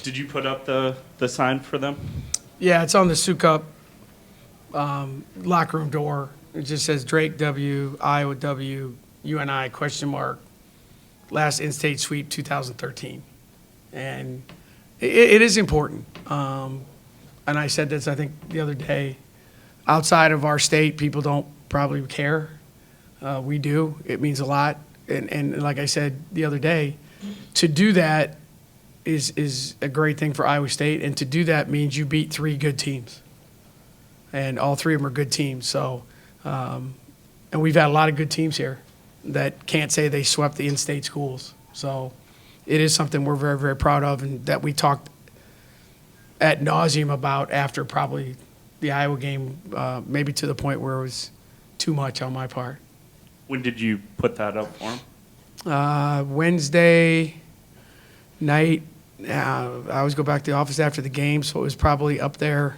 Did you put up the sign for them? Yeah, it's on the Sioux Cup locker room door. It just says Drake W, Iowa W, UNI question mark, last in-state sweep 2013. And it is important. And I said this, I think, the other day. Outside of our state, people don't probably care. We do. It means a lot. And like I said the other day, to do that is a great thing for Iowa State. And to do that means you beat 3 good teams. And all 3 of them are good teams. So, and we've had a lot of good teams here that can't say they swept the in-state schools. So it is something we're very, very proud of, and that we talked ad nauseum about after probably the Iowa game, maybe to the point where it was too much on my part. When did you put that up for them? Wednesday night. I always go back to the office after the game, so it was probably up there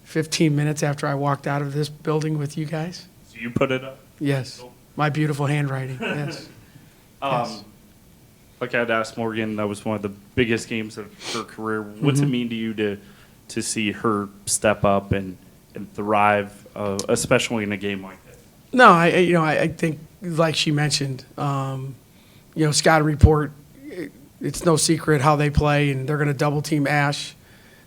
15 minutes after I walked out of this building with you guys. So you put it up? Yes. My beautiful handwriting, yes. Yes. Like I'd asked Morgan, that was one of the biggest games of her career. What's it mean to you to see her step up and thrive, especially in a game like this? No, I think, like she mentioned, scouting report, it's no secret how they play, and they're going to double team Ash.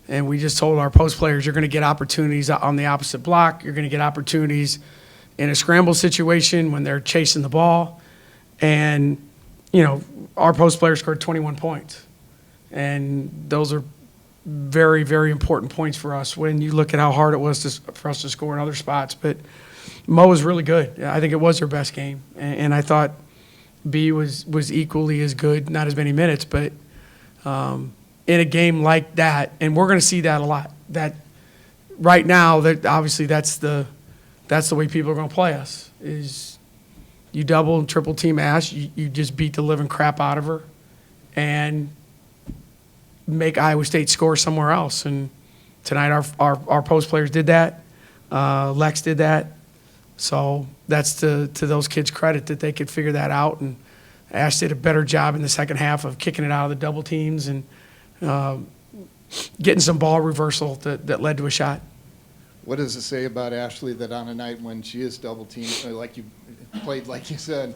And we just told our post players, you're going to get opportunities on the opposite block. You're going to get opportunities in a scramble situation when they're chasing the ball. And, our post players scored 21 points. And those are very, very important points for us when you look at how hard it was for us to score in other spots. But Mo was really good. I think it was her best game. And I thought B was equally as good, not as many minutes, but in a game like that, and we're going to see that a lot. That right now, that obviously that's the way people are going to play us. Is you double and triple team Ash, you just beat the living crap out of her, and make Iowa State score somewhere else. And tonight, our post players did that. Lex did that. So that's to those kids' credit that they could figure that out. And Ash did a better job in the second half of kicking it out of the double teams and getting some ball reversal that led to a shot. What does it say about Ashley that on a night when she is double teamed, like you played, like you said,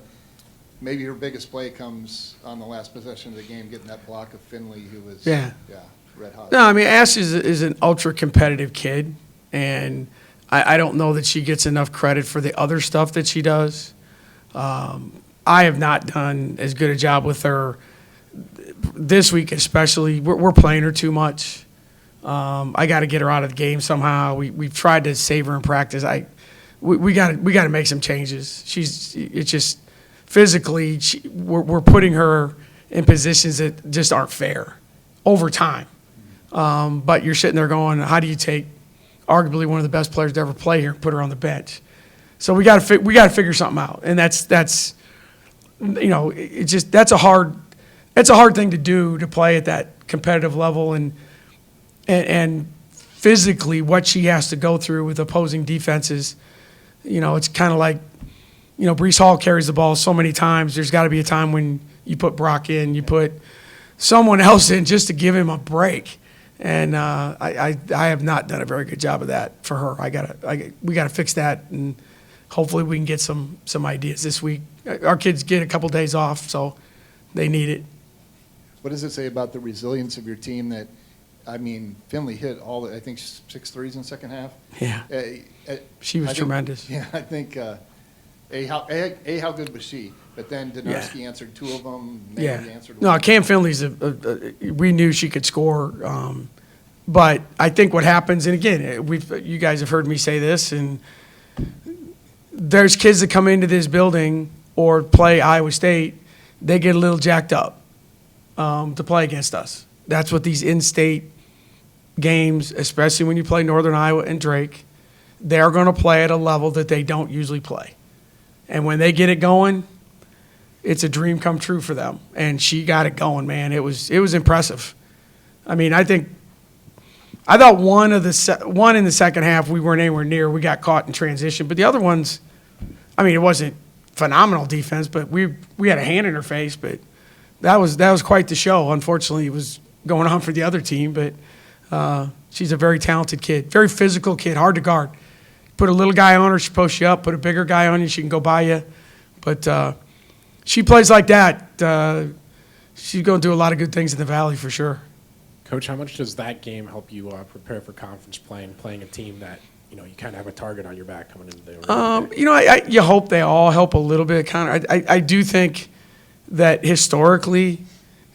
maybe her biggest play comes on the last possession of the game, getting that block of Finley, who was red hot. No, I mean, Ash is an ultra competitive kid, and I don't know that she gets enough credit for the other stuff that she does. I have not done as good a job with her this week, especially. We're playing her too much. I got to get her out of the game somehow. We've tried to save her in practice. We got to make some changes. It's just physically we're putting her in positions that just aren't fair over time. But you're sitting there going, how do you take arguably one of the best players to ever play here and put her on the bench? So we got to figure something out, and that's a hard thing to do, to play at that competitive level and physically what she has to go through with opposing defenses. It's kind of like, Breece Hall carries the ball so many times. There's got to be a time when you put Brock in, you put someone else in just to give him a break. And I have not done a very good job of that for her. We got to fix that, and hopefully we can get some ideas this week. Our kids get a couple days off, so they need it. What does it say about the resilience of your team that, Finley hit I think 6 threes in the second half. Yeah. She was tremendous. Yeah, I think, how good was she? But then Donarski answered 2 of them. Answered one. No, Cam Finley's we knew she could score. But I think what happens, and again, you guys have heard me say this, and there's kids that come into this building or play Iowa State, they get a little jacked up to play against us. That's what these in-state games, especially when you play Northern Iowa and Drake, they're going to play at a level that they don't usually play. And when they get it going, it's a dream come true for them. And she got it going, man. It was impressive. I thought one in the second half we weren't anywhere near. We got caught in transition. But the other ones, it wasn't phenomenal defense, but we had a hand in her face. But that was quite the show. Unfortunately, it was going on for the other team, but she's a very talented kid, very physical kid, hard to guard. Put a little guy on her, she posts you up. Put a bigger guy on you, she can go by you. But she plays like that. She's going to do a lot of good things in the Valley for sure. Coach, how much does that game help you prepare for conference play and playing a team that, you kind of have a target on your back coming into the You hope they all help a little bit. I do think that historically,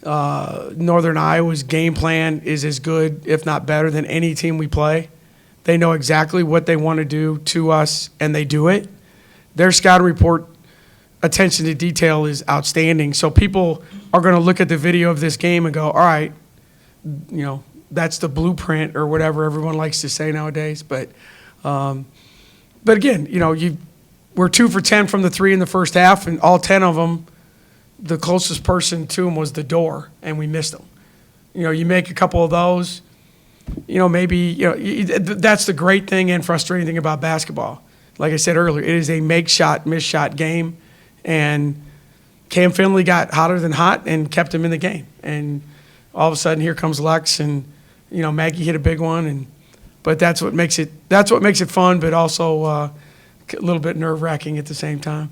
Northern Iowa's game plan is as good, if not better, than any team we play. They know exactly what they want to do to us, and they do it. Their scouting report attention to detail is outstanding. So people are going to look at the video of this game and go, all right, that's the blueprint or whatever everyone likes to say nowadays. But again, we're 2 for 10 from the three in the first half, and all 10 of them, the closest person to them was the door, and we missed them. You make a couple of those, that's the great thing and frustrating thing about basketball. Like I said earlier, it is a make shot, miss shot game, and Cam Finley got hotter than hot and kept him in the game. And all of a sudden, here comes Lex, and Maggie hit a big one, but that's what makes it fun, but also a little bit nerve-wracking at the same time.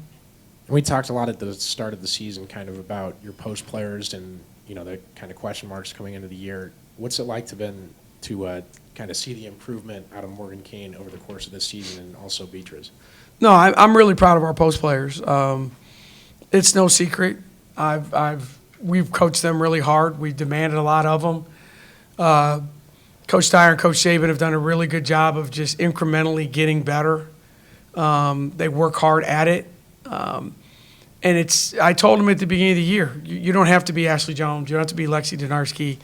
We talked a lot at the start of the season kind of about your post players and, the kind of question marks coming into the year. What's it like to kind of see the improvement out of Morgan Kane over the course of this season and also Beatrice? No, I'm really proud of our post players. It's no secret. We've coached them really hard. We've demanded a lot of them. Coach Dyer and Coach Saban have done a really good job of just incrementally getting better. They work hard at it. And I told them at the beginning of the year, you don't have to be Ashley Jones. You don't have to be Lexi Donarski.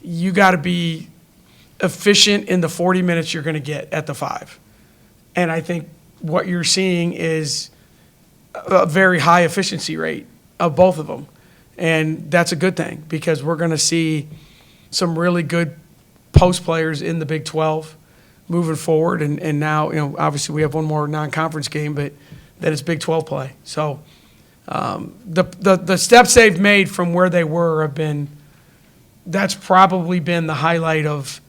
You got to be efficient in the 40 minutes you're going to get at the 5. And I think what you're seeing is a very high efficiency rate of both of them. And that's a good thing because we're going to see some really good post players in the Big 12 moving forward. And now, obviously we have one more non-conference game, but then it's Big 12 play. So the steps they've made from where they were that's probably been the highlight of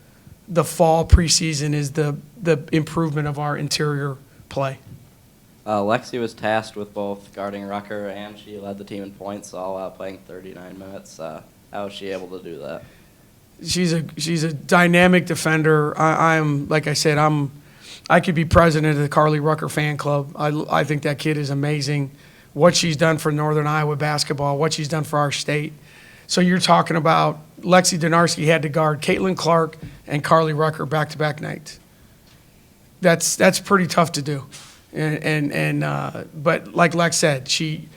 the fall preseason is the improvement of our interior play. Lexi was tasked with both guarding Rucker and she led the team in points, all out playing 39 minutes. How was she able to do that? She's a dynamic defender. I'm like I said, I could be president of the Carly Rucker fan club. I think that kid is amazing. What she's done for Northern Iowa basketball, what she's done for our state. So you're talking about Lexi Donarski had to guard Caitlin Clark and Carly Rucker back-to-back nights. That's pretty tough to do. But like Lex said, she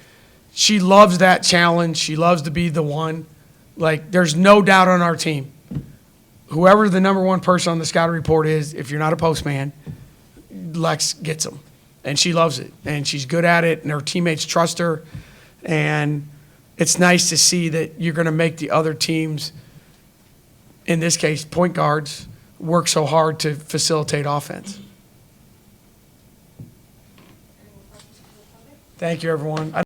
loves that challenge. She loves to be the one. Like, there's no doubt on our team. Whoever the number one person on the scouting report is, if you're not a postman, Lex gets them. And she loves it. And she's good at it, and her teammates trust her. And it's nice to see that you're going to make the other teams, in this case, point guards, work so hard to facilitate offense. Thank you, everyone.